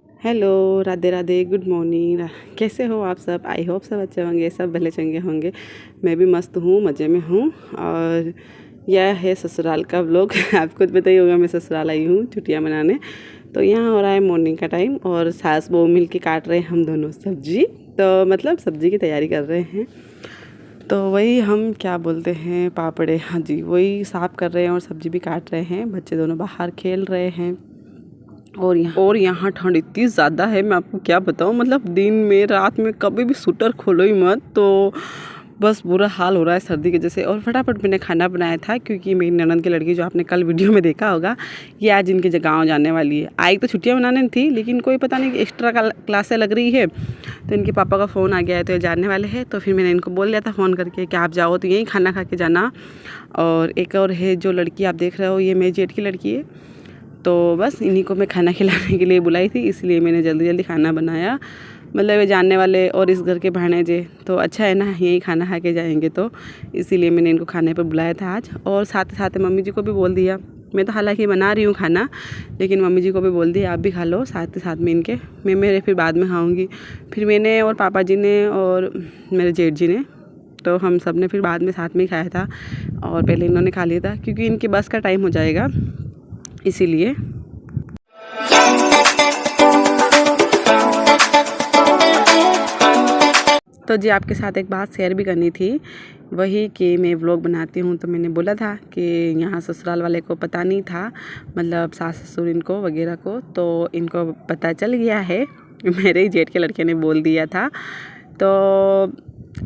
Hello, Radhe Radhe, good morning. कैसे हो आप सब? आई होप सब अच्छे होंगे, सब भले चंगे होंगे। मैं भी मस्त हूँ, मज़े में हूँ। और यह है ससुराल का व्लॉग। आपको तो पता ही होगा मैं ससुराल आई हूँ छुट्टियाँ मनाने। तो यहाँ हो रहा है मॉर्निंग का टाइम और सास बहू मिल के काट रहे हैं हम दोनों सब्जी। तो मतलब सब्जी की तैयारी कर रहे हैं। तो वही हम क्या बोलते हैं, पापड़े, हाँ जी, वही साफ़ कर रहे हैं और सब्जी भी काट रहे हैं। बच्चे दोनों बाहर खेल रहे हैं। और यहाँ ठंड इतनी ज़्यादा है, मैं आपको क्या बताऊँ। मतलब दिन में रात में कभी भी स्वेटर खोलो ही मत, तो बस बुरा हाल हो रहा है सर्दी के जैसे। और फटाफट मैंने खाना बनाया था क्योंकि मेरी ननद की लड़की, जो आपने कल वीडियो में देखा होगा, ये आज इनके गाँव जाने वाली है। आई तो छुट्टियाँ मनाने थी, लेकिन कोई पता नहीं एक्स्ट्रा क्लासें लग रही है, तो इनके पापा का फ़ोन आ गया है तो ये जाने वाले हैं। तो फिर मैंने इनको बोल दिया था फ़ोन करके कि आप जाओ तो यहीं खाना खा के जाना। और एक और है जो लड़की आप देख रहे हो, ये मेरी जेठ की लड़की है। तो बस इन्हीं को मैं खाना खिलाने के लिए बुलाई थी, इसलिए मैंने जल्दी जल्दी खाना बनाया। मतलब ये जानने वाले और इस घर के भाणेजे, तो अच्छा है ना, यहीं खाना खा के जाएंगे, तो इसीलिए मैंने इनको खाने पर बुलाया था आज। और साथ ही साथ मम्मी जी को भी बोल दिया। मैं तो हालांकि बना रही हूँ खाना, लेकिन मम्मी जी को भी बोल दिया आप भी खा लो साथ ही साथ में इनके। मैं मेरे फिर बाद में खाऊँगी। फिर मैंने और पापा जी ने और मेरे जेठ जी ने, तो हम सब ने फिर बाद में साथ में ही खाया था। और पहले इन्होंने खा लिया था क्योंकि इनकी बस का टाइम हो जाएगा, इसीलिए। तो जी आपके साथ एक बात शेयर भी करनी थी, वही कि मैं व्लॉग बनाती हूँ। तो मैंने बोला था कि यहाँ ससुराल वाले को पता नहीं था, मतलब सास ससुर इनको वगैरह को, तो इनको पता चल गया है। मेरे ही जेठ के लड़के ने बोल दिया था। तो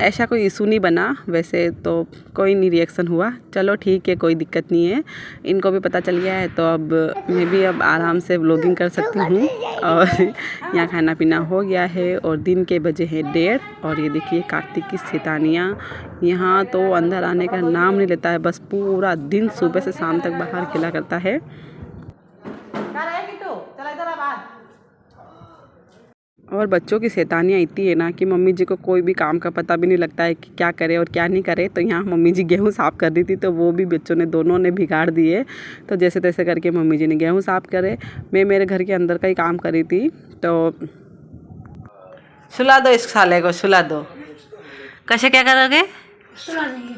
ऐसा कोई इशू नहीं बना, वैसे तो कोई नहीं रिएक्शन हुआ। चलो ठीक है, कोई दिक्कत नहीं है। इनको भी पता चल गया है, तो अब मैं भी अब आराम से व्लॉगिंग कर सकती हूँ। और यहाँ खाना पीना हो गया है और दिन के बजे हैं 1:30। और ये देखिए कार्तिक की शैतानियाँ, यहाँ तो अंदर आने का नाम नहीं लेता है। बस पूरा दिन सुबह से शाम तक बाहर खेला करता है। और बच्चों की शैतानियाँ इतनी है ना कि मम्मी जी को कोई भी काम का पता भी नहीं लगता है कि क्या करे और क्या नहीं करे। तो यहाँ मम्मी जी गेहूँ साफ़ कर दी थी, तो वो भी बच्चों ने दोनों ने बिगाड़ दिए। तो जैसे तैसे करके मम्मी जी ने गेहूँ साफ़ करे, मैं मेरे घर के अंदर का ही काम करी थी। तो सुला दो इस साले को, सुला दो। कैसे क्या करोगे? सुला देंगे।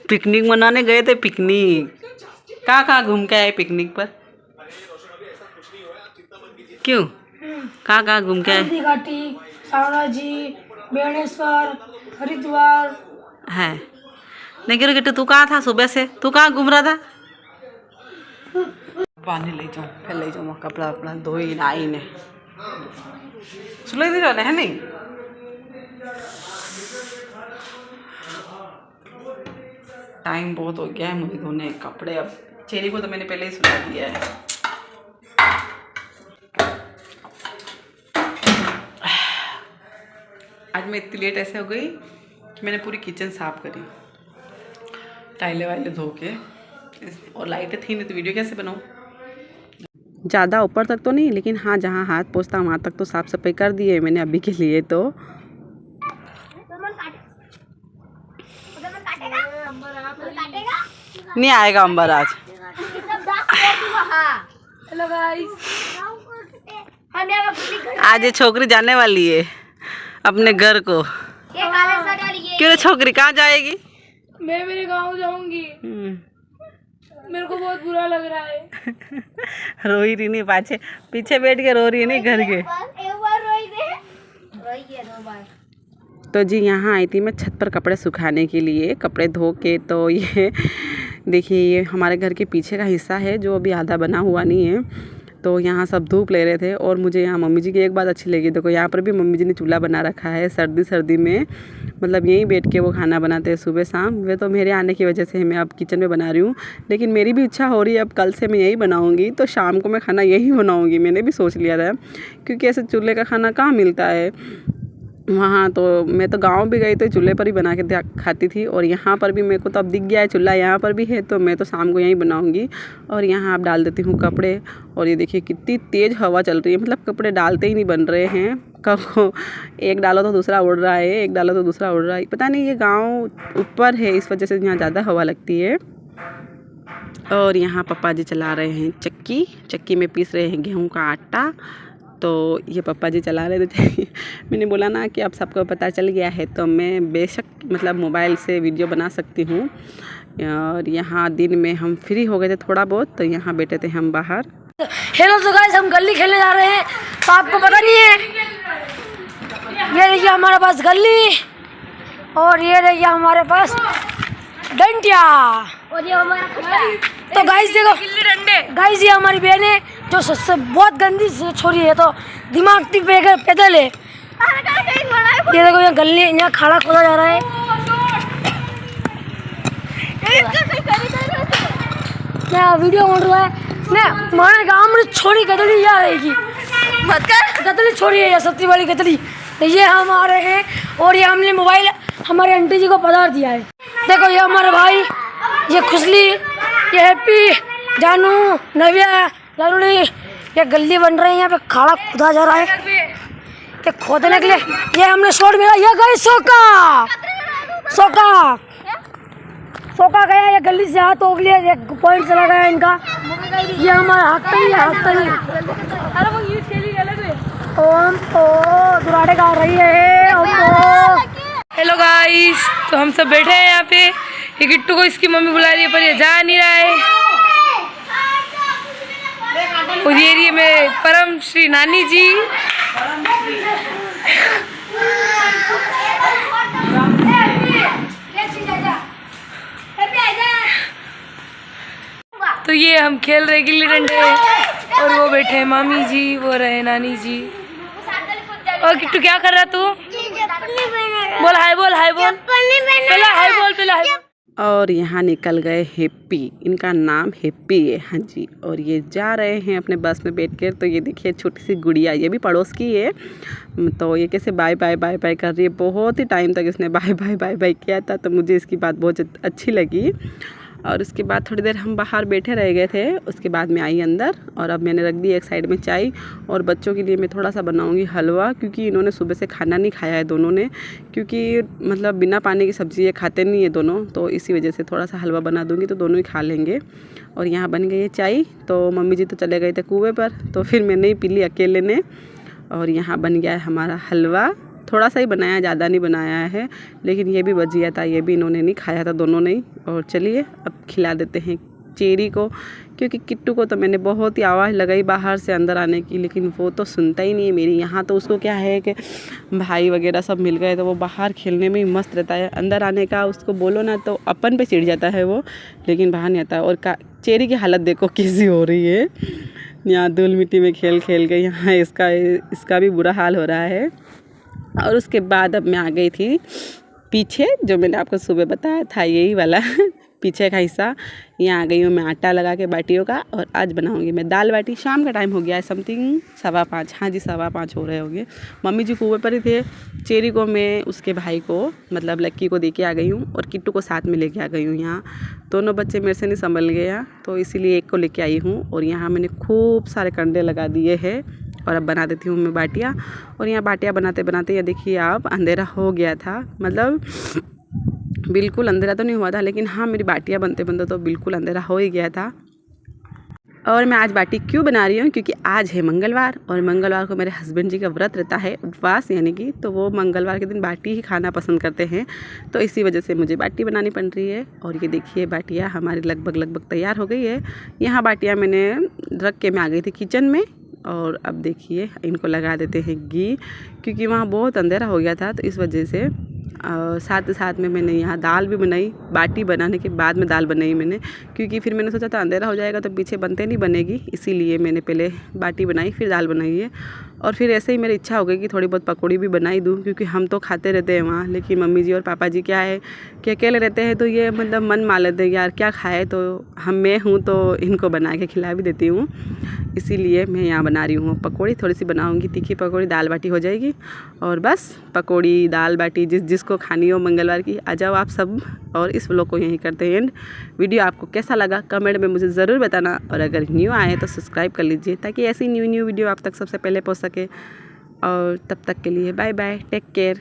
पिकनिक मनाने गए थे, पिकनिक कहाँ कहाँ घूम के आए पिकनिक पर? क्यों, कहाँ कहाँ घूम के आए? घाटी, सावड़ा जी, बेणेश्वर, हरिद्वार है। नहीं गिरो गिट्टू, तू कहाँ था सुबह से? तू कहाँ घूम रहा था? पानी ले जाऊँ, फिर ले जाऊँ कपड़ा अपना धो ही नाई ने सुले दी रहने है नहीं। टाइम बहुत हो गया है मुझे धोने कपड़े। अब चेरी को तो मैंने पहले ही सुला दिया है। आज मैं इतनी लेट ऐसे हो गई कि मैंने पूरी किचन साफ करी, टाइलें वाइलें धो के, और लाइटें थी नहीं तो वीडियो कैसे बनाऊँ। ज़्यादा ऊपर तक तो नहीं, लेकिन हाँ जहाँ हाथ पहुँचता वहाँ तक तो साफ़ सफाई कर दी है मैंने अभी के लिए। तो नहीं आएगा अंबर आज। हेलो गाइस, आज ये छोकरी जाने वाली है अपने घर को। क्यों छोकरी कहाँ जाएगी? मैं मेरे गांव जाऊंगी। मेरे को बहुत बुरा लग रहा है। रोई रही नहीं, पाछे पीछे बैठ के रो रही है नहीं घर के। तो जी यहाँ आई थी मैं छत पर कपड़े सुखाने के लिए, कपड़े धो के। तो ये देखिए, ये हमारे घर के पीछे का हिस्सा है जो अभी आधा बना हुआ नहीं है। तो यहाँ सब धूप ले रहे थे और मुझे यहाँ मम्मी जी की एक बात अच्छी लगी। देखो यहाँ पर भी मम्मी जी ने चूल्हा बना रखा है, सर्दी में मतलब यहीं बैठ के वो खाना बनाते हैं सुबह शाम। वे तो मेरे आने की वजह से मैं अब किचन में बना रही हूँ, लेकिन मेरी भी इच्छा हो रही है अब कल से मैं यही बनाऊँगी। तो शाम को मैं खाना यही बनाऊँगी, मैंने भी सोच लिया था, क्योंकि ऐसे चूल्हे का खाना कहाँ मिलता है वहाँ। तो मैं तो गांव भी गई तो चूल्हे पर ही बना के खाती थी, और यहाँ पर भी मेरे को तो अब दिख गया है चूल्हा यहाँ पर भी है, तो मैं तो शाम को यहीं बनाऊँगी। और यहाँ आप डाल देती हूँ कपड़े। और ये देखिए कितनी तेज़ हवा चल रही है, मतलब कपड़े डालते ही नहीं बन रहे हैं। कब एक डालो तो दूसरा उड़ रहा है, एक डालो तो दूसरा उड़ रहा है। पता नहीं, ये गाँव ऊपर है इस वजह से यहाँ ज़्यादा हवा लगती है। और यहाँ पापा जी चला रहे हैं चक्की। चक्की में पीस रहे हैं गेहूं का आटा। तो ये पापा जी चला रहे थे। मैंने बोला ना कि अब सबको पता चल गया है तो मैं बेशक मतलब मोबाइल से वीडियो बना सकती हूँ। और यहाँ दिन में हम फ्री हो गए थे थोड़ा बहुत, तो यहाँ बैठे थे हम बाहर। हेलो तो गाइस, हम गली खेलने जा रहे हैं, तो आपको पता नहीं है। ये देखिए हमारे पास गली, और ये देखिए हमारे पास डंडिया, और ये हमारा तो गाइस देखो गाइस, ये हमारी बहन है जो सबसे बहुत गंदी छोरी है, तो दिमाग की पैदल है। ये देखो यहाँ गली, यहाँ खाड़ा खोदा जा रहा है। क्या वीडियो बन रहा है ना, हमारे गाँव में छोरी गदली जा रहेगी, गदली छोरी है, ये सत्ती वाली गदली। ये हमारे हैं, और ये हमने मोबाइल हमारे आंटी जी को पधार दिया है। देखो ये हमारे भाई, ये खुशली, ये हैप्पी, जानू, नव्या, लरुड़ी, ये गली बन रही है। यहाँ पे खाड़ा खुदा जा रहा है, ये खोदने के लिए ये हमने शॉट मिला। ये गई सोका गया, ये गली से हाथ उग लिया, एक पॉइंट चला गया इनका। ये हमारा हाथ तली ओम ओ दुराड़े गा रही है। हेलो गाइस, तो हम सब बैठे हैं यहाँ पे। ये किट्टू को इसकी मम्मी बुला रही है पर ये जा नहीं रहा है। और ये रही में परम श्री नानी जी। तो ये हम खेल रहे गिल्ली डंडे, और वो बैठे हैं मामी जी, वो रहे नानी जी। और किट्टू क्या कर रहा तू? बोल हाय बोल, हाय बोल, पहले हाय बोल, पहले हाय बोल। और यहाँ निकल गए हैप्पी, इनका नाम हैप्पी है, हाँ जी। और ये जा रहे हैं अपने बस में बैठ कर। तो ये देखिए छोटी सी गुड़िया, ये भी पड़ोस की है। तो ये कैसे बाय बाय बाय बाय कर रही है। बहुत ही टाइम तक इसने बाय बाय बाय बाय किया था, तो मुझे इसकी बात बहुत अच्छी लगी। और उसके बाद थोड़ी देर हम बाहर बैठे रह गए थे। उसके बाद मैं आई अंदर, और अब मैंने रख दी एक साइड में चाय। और बच्चों के लिए मैं थोड़ा सा बनाऊंगी हलवा, क्योंकि इन्होंने सुबह से खाना नहीं खाया है दोनों ने, क्योंकि मतलब बिना पानी की सब्ज़ी ये खाते नहीं है दोनों। तो इसी वजह से थोड़ा सा हलवा बना दूंगी तो दोनों ही खा लेंगे। और यहाँ बन गई है चाय। तो मम्मी जी तो चले गए थे कुएँ पर, तो फिर मैंने ही पी ली अकेले ने। और यहाँ बन गया है हमारा हलवा। थोड़ा सा ही बनाया, ज़्यादा नहीं बनाया है, लेकिन ये भी बच गया था, ये भी इन्होंने नहीं खाया था, दोनों ने ही। और चलिए अब खिला देते हैं चेरी को, क्योंकि किट्टू को तो मैंने बहुत ही आवाज़ लगाई बाहर से अंदर आने की, लेकिन वो तो सुनता ही नहीं है मेरी। यहाँ तो उसको क्या है कि भाई वगैरह सब मिल गए, तो वो बाहर खेलने में ही मस्त रहता है। अंदर आने का उसको बोलो ना तो अपन पे चिढ़ जाता है वो, लेकिन बाहर नहीं आता। और चेरी की हालत देखो कैसी हो रही है, यहाँ धूल मिट्टी में खेल खेल के यहाँ इसका भी बुरा हाल हो रहा है। और उसके बाद अब मैं आ गई थी पीछे, जो मैंने आपको सुबह बताया था यही वाला पीछे का हिस्सा। यहाँ आ गई हूँ मैं आटा लगा के बाटियों का, और आज बनाऊँगी मैं दाल बाटी। शाम का टाइम हो गया है, समथिंग 5:15, हाँ जी 5:15 हो रहे होंगे। मम्मी जी कुएं पर ही थे। चेरी को मैं उसके भाई को मतलब लक्की को दे के आ गई हूँ, और किट्टू को साथ में लेके आ गई हूँ। यहाँ दोनों बच्चे मेरे से नहीं संभल गया, तो इसीलिए एक को लेके आई हूँ। और यहाँ मैंने खूब सारे कंडे लगा दिए हैं, और अब बना देती हूँ मैं बाटियाँ। और यहाँ बाटियाँ बनाते बनाते ये देखिए आप अंधेरा हो गया था, मतलब बिल्कुल अंधेरा तो नहीं हुआ था, लेकिन हाँ मेरी बाटियाँ बनते बनते तो बिल्कुल अंधेरा हो ही गया था। और मैं आज बाटी क्यों बना रही हूँ, क्योंकि आज है मंगलवार, और मंगलवार को मेरे हस्बैंड जी का व्रत रहता है, उपवास यानी कि, तो वो मंगलवार के दिन बाटी ही खाना पसंद करते हैं। तो इसी वजह से मुझे बाटी बनानी पड़ रही है। और ये देखिए बाटियाँ हमारी लगभग तैयार हो गई है। यहाँ बाटियाँ मैंने रख के मैं आ गई थी किचन में। और अब देखिए इनको लगा देते हैं घी, क्योंकि वहाँ बहुत अंधेरा हो गया था, तो इस वजह से। और साथ ही साथ में मैंने यहाँ दाल भी बनाई। बाटी बनाने के बाद में दाल बनाई मैंने, क्योंकि फिर मैंने सोचा था अंधेरा हो जाएगा तो पीछे बनते नहीं बनेगी, इसीलिए मैंने पहले बाटी बनाई फिर दाल बनाई है। और फिर ऐसे ही मेरी इच्छा हो गई कि थोड़ी बहुत पकौड़ी भी बनाई दूँ, क्योंकि हम तो खाते रहते हैं वहाँ, लेकिन मम्मी जी और पापा जी क्या है कि अकेले रहते हैं, तो ये मतलब मन मान लेते हैं यार क्या खाए, तो मैं हूँ तो इनको बना के खिला भी देती हूँ। इसीलिए मैं यहाँ बना रही हूँ पकौड़ी, थोड़ी सी बनाऊँगी तीखी पकौड़ी, दाल बाटी हो जाएगी। और बस पकौड़ी दाल बाटी जिसको खानी हो मंगलवार की आ जाओ आप सब। और इस व्लॉग को यहीं करते हैं एंड। वीडियो आपको कैसा लगा कमेंट में मुझे ज़रूर बताना, और अगर न्यू आए तो सब्सक्राइब कर लीजिए, ताकि ऐसी न्यू वीडियो आप तक सबसे पहले पहुँच सके। और तब तक के लिए बाय बाय, टेक केयर।